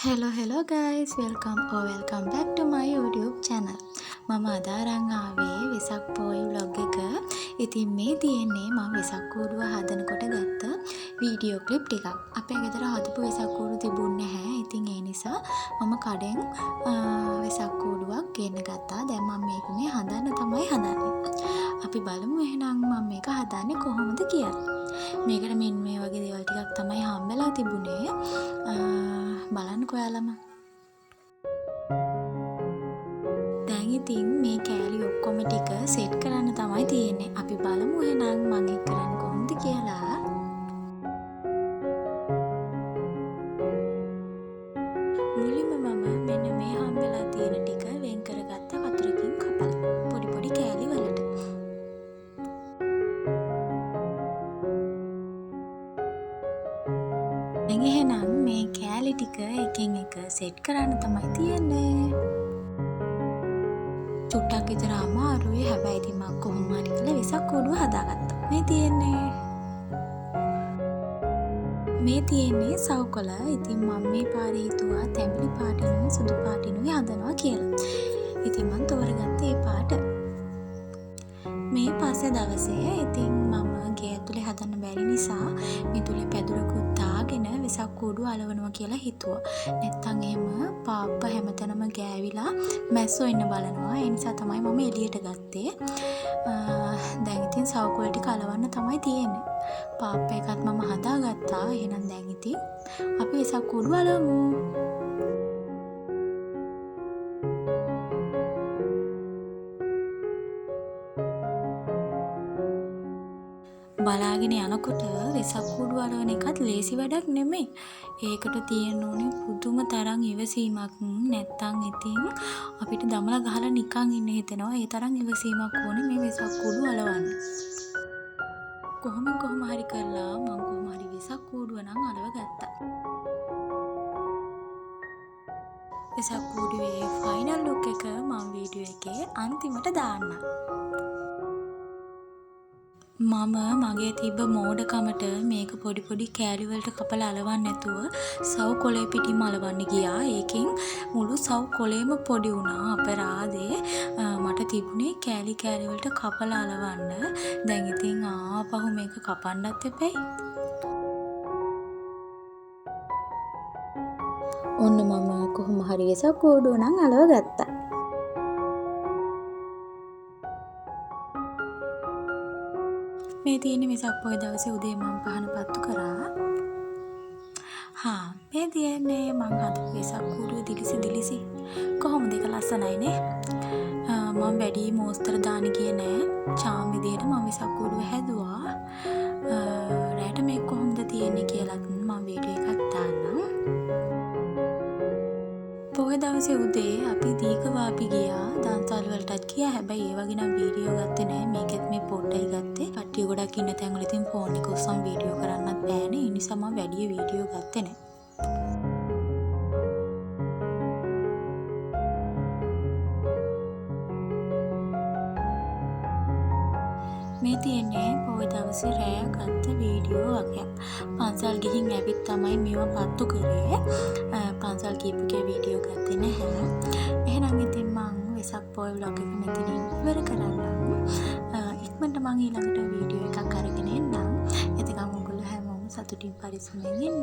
hello guys, welcome back to my YouTube channel. මම අද අරන් ආවේ වෙසක් පොයි vlog එක. ඉතින් මේ තියෙන්නේ මම වෙසක් කූඩුව හදනකොට ගත්ත වීඩියෝ ක්ලිප් ටිකක්. අපේ ගෙදර හදපු වෙසක් කූඩු තිබුණේ නැහැ. ඉතින් ඒ නිසා මම කඩෙන් වෙසක් කූඩුවක් ගෙන්න ගත්තා. දැන් මම මේක මේ හදන්න තමයි හදන්නේ. අපි බලමු එහෙනම් මම මේක හදන්නේ කොහොමද කියලා. මේකට මෙන්න මේ වගේ දේවල් ටිකක් තමයි හම්බෙලා තිබුණේ. බලන්නකෝ ඔයාලම. දැන් ඉතින් මේ කෑලි ඔක්කොම ටික සෙට් කරන්න තමයි තියෙන්නේ. අපි බලමු එහෙනම් මම ඒක කරන්නේ කොහොමද කියලා. මුලින්ම මම මෙන්න මේ හම්බෙලා තියෙන ටික වෙන් කරගත්ත වතුරකින් කපලා පොඩි පොඩි කෑලි වලට. දැන් එහෙනම් මේ කෑලි ටික එකින් එක සෙට් කරන්න තමයි තියෙන්නේ. චුට්ටක් විතර අමාරුයි. හැබැයි ඉතින් මම කොහොම හරි කියලා වෙසක් කූඩුව හදාගත්තා. මේ තියෙන්නේ සවුකොළ. ඉතින් මම මේ පාරේ හිතුවා තැඹිලි පාටිනුයි සුදු පාටිනුයි හදනවා කියලා. ඉතින් මම තෝරගත්තේ මේ පාට. මේ පස්සේ දවසේ ඉතින් මම ගේ ඇතුලේ හදන්න බැරි නිසා මිදුලේ පැදුරකුත් දාගෙන වෙසක් කූඩුව අලවනවා කියලා හිතුවා. නැත්තම් එහෙම පාප්ප හැමතැනම ගෑවිලා මැස්සෝ ඉන්න බලනවා. ඒ නිසා තමයි මම එළියට ගත්තේ. දැන් ඉතින් සවුකොළ ටික අලවන්න තමයි තියෙන්නේ. පාප්ප එකත් මම හදාගත්තා. එහෙනම් දැන් ඉතින් අපි වෙසක් කූඩුව අලවමු. බලාගෙන යනකොට වෙසක් කූඩුව අලවන එකත් ලේසි වැඩක් නෙමෙයි. ඒකට තියෙන්න ඕනේ පුදුම තරම් ඉවසීමක්. නැත්තම් ඉතින් අපිට දමලා ගහලා නිකන් ඉන්න හිතෙනවා. ඒ තරම් ඉවසීමක් ඕනේ මේ වෙසක් කූඩුව අලවන්න. කොහොම හරි කරලා මම කොහොම හරි වෙසක් කූඩුව නම් අලව ගත්තා. වෙසක් කූඩුවේ ෆයිනල් ලුක් එක මම වීඩියෝ එකේ අන්තිමට දාන්නම්. මම මගේ තිබ්බ මෝඩකමට මේක පොඩි කෑලි වලට කපලා අලවන්න නැතුව සවුකොළේ පිටින්ම අලවන්න ගියා. ඒකෙන් මුළු සවුකොළේම පොඩි වුණා. අපරාධේ. මට තිබුණේ කෑලි වලට කපලා අලවන්න. දැන් ඉතින් ආපහු මේක කපන්නත් එපැයි. ඔන්න මම කොහොම හරි වෙසක් කූඩුව නම් අලව ගත්තා. මේ තියෙන වෙසක් පොය දවසේ උදේ මම පහන පත්තු කරා. මේ තියෙන්නේ මං හදපු වෙසක් කූඩුව දිලිසි. කොහොමද ඒක ලස්සනයිනේ. මම වැඩි මෝස්තර දාන්න ගියේ නෑ. චාම් විදියට මම වෙසක් කූඩුව හැදුවා. රැට මේ කොහොමද තියෙන්නේ කියලාත් මම වීඩියෝ එකක් දාන්නම්. පොය දවසේ උදේ අපි දීඝවාපි ගියා. දන්සල් වලටත් ගියා. හැබැයි ඒ වගේ නම් වීඩියෝ ගත්තේ නෑ. මේකෙත් මේ පොඩ්ඩයි ගත්තේ. කට්ටිය ගොඩක් ඉන්න තැන් වල ඉතින් ෆෝන් එක උස්සන් වීඩියෝ කරන්නත් බෑනේ. ඒ නිසා මම වැඩි වීඩියෝ ගත්තේ නෑ. මේ තියෙන්නේ පොය දවසේ රෑ ගත්ත වීඩියෝ වගේ. පන්සල් ගිහින් ඇවිත් තමයි මේවා පත්තු කරේ. පන්සල් කීපකේ වීඩියෝ ගත්තේ නැහැ. එහෙනම් ඉතින් මම වෙසක් පොය vlog එක මෙතනින් ඉවර කරන්නම්. ඉක්මනට මම ඊළඟට වීඩියෝ එකක් අරගෙන එන්නම්. එතකම් ඔයගොල්ලෝ හැමෝම සතුටින් පරිස්සමෙන් ඉන්න.